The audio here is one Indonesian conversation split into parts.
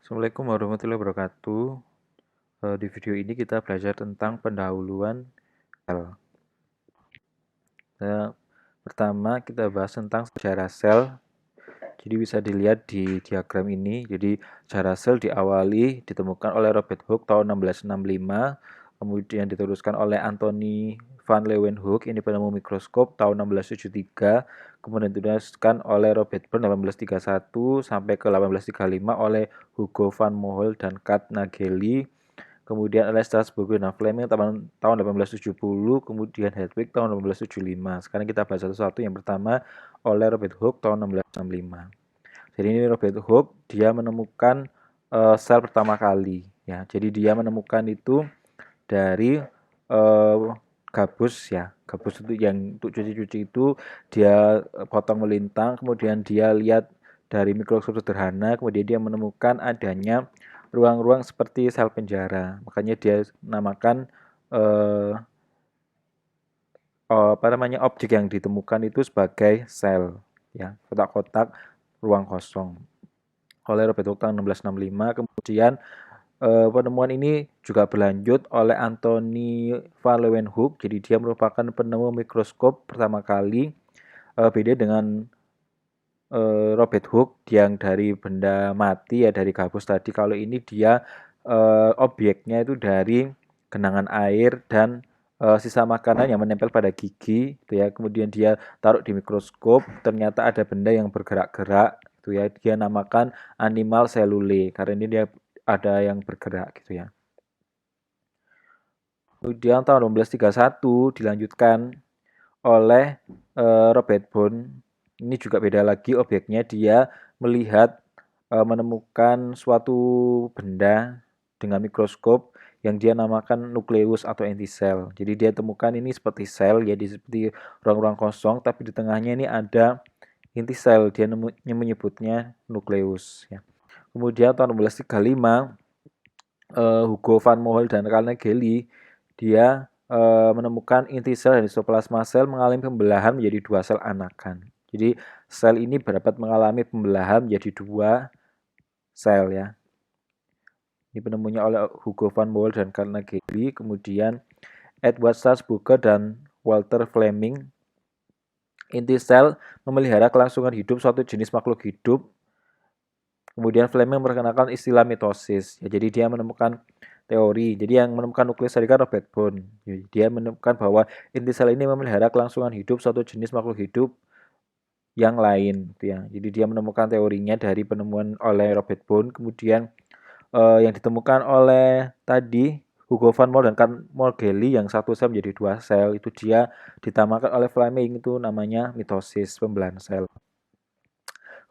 Assalamualaikum warahmatullahi wabarakatuh. Di video ini kita belajar tentang pendahuluan sel. Pertama kita bahas tentang sejarah sel. Jadi bisa dilihat di diagram ini. Jadi sejarah sel ditemukan oleh Robert Hooke tahun 1665, kemudian diteruskan oleh Anthony van Leeuwenhoek, ini penemu mikroskop tahun 1673, kemudian diteruskan oleh Robert Burn 1831 sampai ke 1835 oleh Hugo van Moel dan Kat Nageli. Kemudian oleh Strasbourg dan Fleming tahun 1870, kemudian Hedwig tahun 1875. Sekarang kita bahas satu-satu. Yang pertama oleh Robert Hooke tahun 1665. Jadi ini Robert Hooke dia menemukan sel pertama kali ya. Jadi dia menemukan itu dari gabus ya. Gabus itu yang untuk cuci-cuci itu dia potong melintang, kemudian dia lihat dari mikroskop sederhana, kemudian dia menemukan adanya ruang-ruang seperti sel penjara. Makanya dia namakan objek yang ditemukan itu sebagai sel ya, kotak-kotak ruang kosong oleh Robert Hooke tahun 1665. Kemudian penemuan ini juga berlanjut oleh Anthony van Leeuwenhoek. Jadi dia merupakan penemu mikroskop pertama kali. Beda dengan Robert Hooke yang dari benda mati ya, dari gabus tadi. Kalau ini dia objeknya itu dari genangan air dan sisa makanan yang menempel pada gigi gitu ya. Kemudian dia taruh di mikroskop, ternyata ada benda yang bergerak-gerak gitu ya. Dia namakan animal cellulae karena ini dia ada yang bergerak gitu ya. Kemudian tahun 1831 dilanjutkan oleh Robert Bone. Ini juga beda lagi objeknya, dia melihat menemukan suatu benda dengan mikroskop yang dia namakan nukleus atau antisel. Jadi dia temukan ini seperti sel ya, seperti ruang-ruang kosong, tapi di tengahnya ini ada intisel, dia menyebutnya nukleus ya. Kemudian tahun 1835 Hugo van Moel dan Carnegie dia menemukan inti sel dan histoplasma sel mengalami pembelahan menjadi dua sel anakan. Jadi sel ini dapat mengalami pembelahan menjadi dua sel ya. Ini penemunya oleh Hugo van Moel dan Carnegie, kemudian Edward Strasburger dan Walter Fleming. Inti sel memelihara kelangsungan hidup suatu jenis makhluk hidup. Kemudian Fleming memperkenalkan istilah mitosis. Ya, jadi dia menemukan teori. Jadi yang menemukan nukleus tadi kan Robert Bone. Dia menemukan bahwa inti sel ini memelihara kelangsungan hidup suatu jenis makhluk hidup yang lain. Ya. Jadi dia menemukan teorinya dari penemuan oleh Robert Bone. Kemudian yang ditemukan oleh tadi Hugo van Moel dan Carl Morgelli yang satu sel menjadi dua sel, itu dia ditamakan oleh Fleming, itu namanya mitosis, pembelahan sel.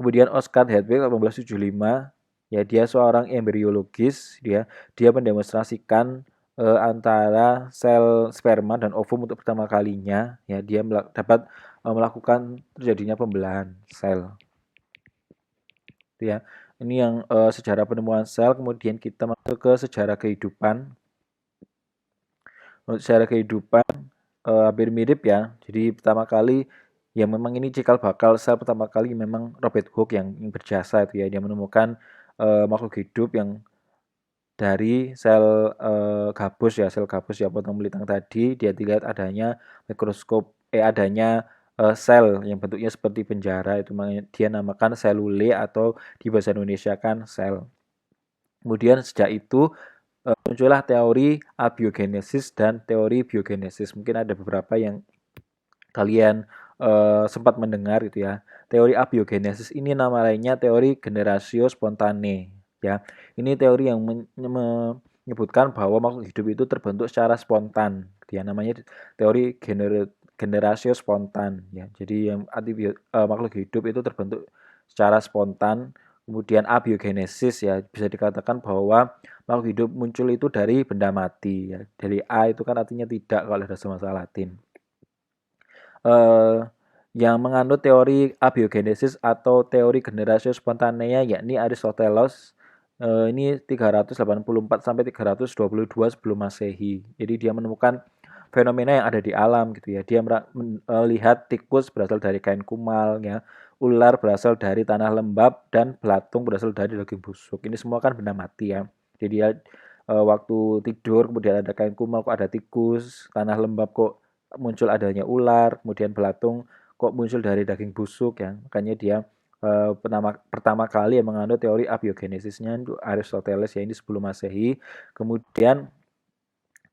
Kemudian Oscar Hedwig 1875, ya dia seorang embriologis, dia mendemonstrasikan antara sel sperma dan ovum untuk pertama kalinya, ya dia dapat melakukan terjadinya pembelahan sel. Itu ya. Ini yang sejarah penemuan sel. Kemudian kita masuk ke sejarah kehidupan. Menurut sejarah kehidupan hampir mirip ya. Jadi pertama kali ya memang ini cikal bakal sel pertama kali memang Robert Hooke yang berjasa itu ya. Dia menemukan makhluk hidup yang dari sel gabus ya, sel gabus ya potong melintang tadi. Dia dilihat adanya adanya sel yang bentuknya seperti penjara, itu dia namakan selule atau di bahasa Indonesia kan sel. Kemudian sejak itu muncullah teori abiogenesis dan teori biogenesis. Mungkin ada beberapa yang kalian sempat mendengar gitu ya. Teori abiogenesis ini nama lainnya teori generatio spontane ya. Ini teori yang menyebutkan bahwa makhluk hidup itu terbentuk secara spontan. Dia namanya teori generatio spontan ya. Jadi yang makhluk hidup itu terbentuk secara spontan. Kemudian abiogenesis ya, bisa dikatakan bahwa makhluk hidup muncul itu dari benda mati ya. Dari A itu kan artinya tidak kalau dalam bahasa Latin. Yang menganut teori abiogenesis atau teori generatio spontanea yakni Aristoteles. Ini 384 sampai 322 sebelum Masehi. Jadi dia menemukan fenomena yang ada di alam gitu ya. Dia melihat tikus berasal dari kain kumal ya. ular berasal dari tanah lembab, dan belatung berasal dari daging busuk. Ini semua kan benda mati ya. Jadi dia waktu tidur kemudian ada kain kumal kok ada tikus, tanah lembab kok muncul adanya ular, kemudian belatung kok muncul dari daging busuk ya. Makanya dia pertama kali yang menganut teori abiogenesisnya itu Aristoteles ya, ini sebelum Masehi. Kemudian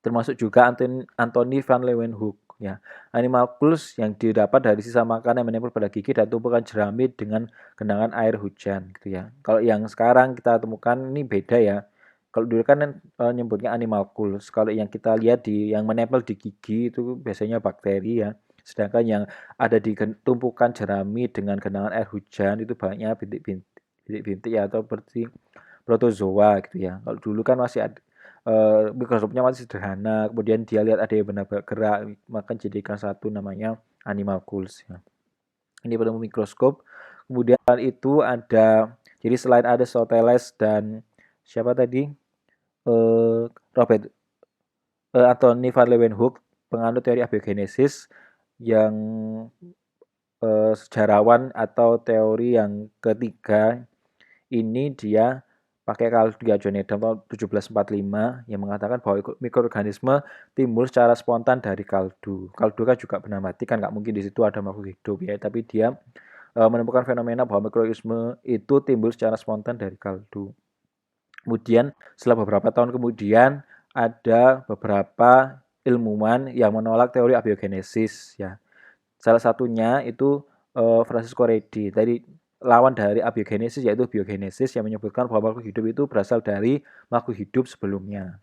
termasuk juga Anthony van Leeuwenhoek ya. Animalcules yang didapat dari sisa makanan yang menempel pada gigi dan tumpukan jerami dengan genangan air hujan gitu ya. Kalau yang sekarang kita temukan ini beda ya. Kalau dulu kan nyebutnya animalcules. Kalau yang kita lihat yang menempel di gigi itu biasanya bakteri ya. Sedangkan yang ada di tumpukan jerami dengan genangan air hujan itu banyak bintik-bintik ya, atau seperti protozoa gitu ya. Kalau dulu kan masih ada mikroskopnya masih sederhana, kemudian dia lihat ada yang benar bergerak, maka jadikan satu namanya animalcules ya. Ini penemu mikroskop. Kemudian itu ada, jadi selain ada Aristoteles dan siapa tadi? Robert Anthony van Leeuwenhoek, penganut teori abiogenesis, yang sejarawan atau teori yang ketiga ini dia pakai kaldu John Adam tahun 1745 yang mengatakan bahwa mikroorganisme timbul secara spontan dari kaldu. Kaldu kan juga benda mati kan nggak mungkin di situ ada makhluk hidup ya, tapi dia menemukan fenomena bahwa mikroorganisme itu timbul secara spontan dari kaldu. Kemudian setelah beberapa tahun kemudian ada beberapa ilmuwan yang menolak teori abiogenesis ya. Salah satunya itu Francisco Redi. Tadi lawan dari abiogenesis yaitu biogenesis yang menyebutkan bahwa makhluk hidup itu berasal dari makhluk hidup sebelumnya.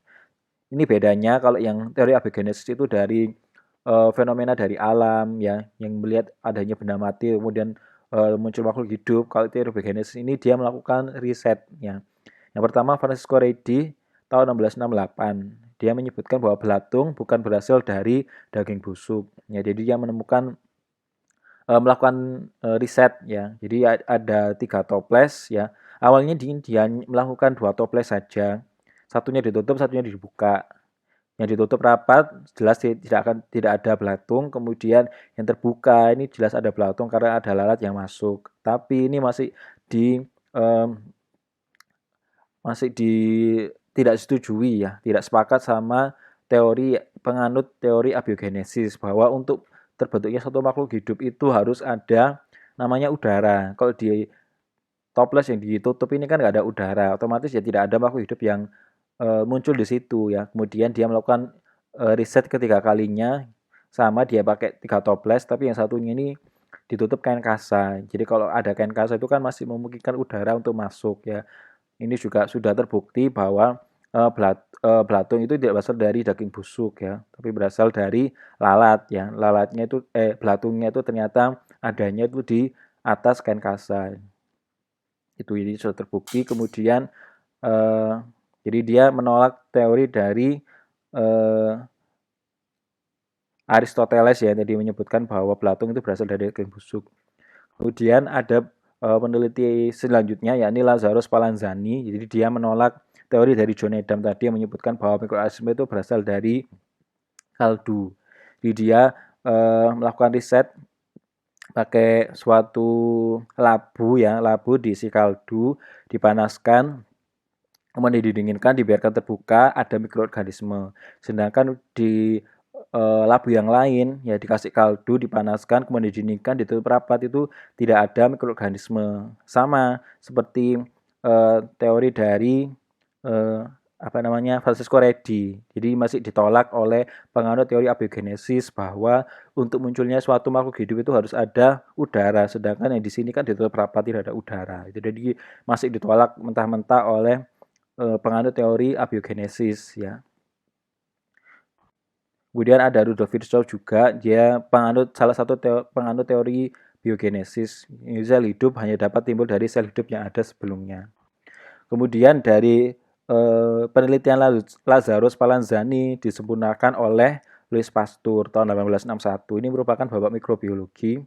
Ini bedanya kalau yang teori abiogenesis itu dari fenomena dari alam ya, yang melihat adanya benda mati kemudian muncul makhluk hidup. Kalau teori abiogenesis ini dia melakukan riset ya. Yang pertama Francisco Redi tahun 1668. Dia menyebutkan bahwa belatung bukan berasal dari daging busuk. Ya, jadi dia menemukan melakukan riset ya. Jadi ada 3 toples ya. Awalnya dia melakukan 2 toples saja. Satunya ditutup, satunya dibuka. Yang ditutup rapat jelas tidak ada belatung, kemudian yang terbuka ini jelas ada belatung karena ada lalat yang masuk. Tapi ini di um, masih di tidak setujui ya, tidak sepakat sama penganut teori abiogenesis bahwa untuk terbentuknya satu makhluk hidup itu harus ada namanya udara. Kalau di toples yang ditutup ini kan nggak ada udara, otomatis ya tidak ada makhluk hidup yang muncul di situ ya. Kemudian dia melakukan riset ketiga kalinya, sama dia pakai 3 toples, tapi yang satunya ini ditutup kain kasa. Jadi kalau ada kain kasa itu kan masih memungkinkan udara untuk masuk ya. Ini juga sudah terbukti bahwa belatung itu tidak berasal dari daging busuk ya, tapi berasal dari lalat ya. Belatungnya itu ternyata adanya itu di atas kain kasa. Itu ini sudah terbukti. Kemudian eh, jadi dia menolak teori dari Aristoteles ya, tadi menyebutkan bahwa belatung itu berasal dari daging busuk. Kemudian ada peneliti selanjutnya yakni Lazarus Spallanzani. Jadi dia menolak teori dari John Adam tadi yang menyebutkan bahwa mikroorganisme itu berasal dari kaldu. Jadi dia melakukan riset pakai suatu labu diisi kaldu, dipanaskan, kemudian didinginkan, dibiarkan terbuka, ada mikroorganisme. Sedangkan di labu yang lain ya dikasih kaldu, dipanaskan, kemudian didinginkan, ditutup rapat, itu tidak ada mikroorganisme. Sama seperti teori dari Francisco Redi. Jadi masih ditolak oleh penganut teori abiogenesis bahwa untuk munculnya suatu makhluk hidup itu harus ada udara, sedangkan yang di sini kan ditutup rapat tidak ada udara. Jadi masih ditolak mentah-mentah oleh penganut teori abiogenesis ya. Kemudian ada Rudolf Virchow juga, dia salah satu penganut teori biogenesis. Sel hidup hanya dapat timbul dari sel hidup yang ada sebelumnya. Kemudian dari penelitian Lazarus Spallanzani disempurnakan oleh Louis Pasteur tahun 1861. Ini merupakan bapak mikrobiologi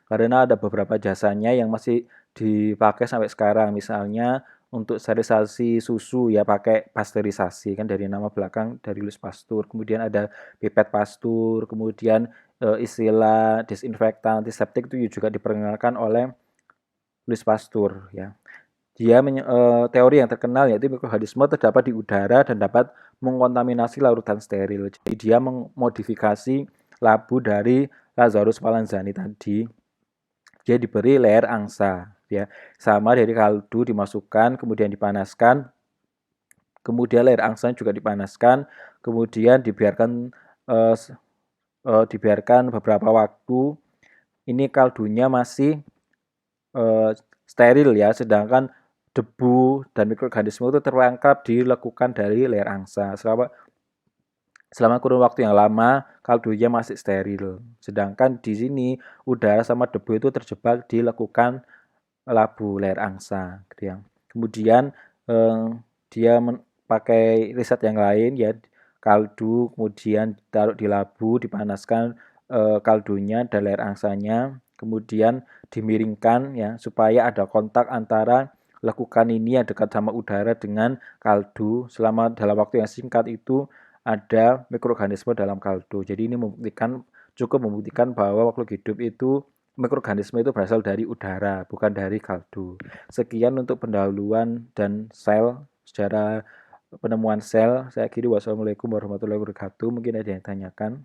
karena ada beberapa jasanya yang masih dipakai sampai sekarang. Misalnya untuk sterilisasi susu ya pakai pasteurisasi kan dari nama belakang dari Louis Pasteur. Kemudian ada pipet Pasteur, kemudian istilah disinfektan antiseptik itu juga diperkenalkan oleh Louis Pasteur ya. Teori yang terkenal yaitu mikroorganisme terdapat di udara dan dapat mengkontaminasi larutan steril. Jadi dia memodifikasi labu dari Lazarus Palanzani tadi. Dia diberi layer angsa ya. Sama dari kaldu dimasukkan kemudian dipanaskan. Kemudian layer angsa juga dipanaskan, kemudian dibiarkan beberapa waktu. Ini kaldunya masih steril ya, sedangkan debu dan mikroorganisme itu terperangkap di lekukan dari layer angsa. Selama kurun waktu yang lama, kaldunya masih steril. Sedangkan di sini udara sama debu itu terjebak di lekukan labu layer angsa. Gitu ya. Kemudian dia pakai riset yang lain ya, kaldu kemudian taruh di labu, dipanaskan kaldunya dan layer angsanya, kemudian dimiringkan ya supaya ada kontak antara lekukan ini yang dekat sama udara dengan kaldu. Selama dalam waktu yang singkat itu ada mikroorganisme dalam kaldu. Jadi ini cukup membuktikan bahwa makhluk hidup itu mikroorganisme itu berasal dari udara, bukan dari kaldu. Sekian untuk pendahuluan dan sel, secara penemuan sel. Saya akhiri, wassalamualaikum warahmatullahi wabarakatuh. Mungkin ada yang tanyakan.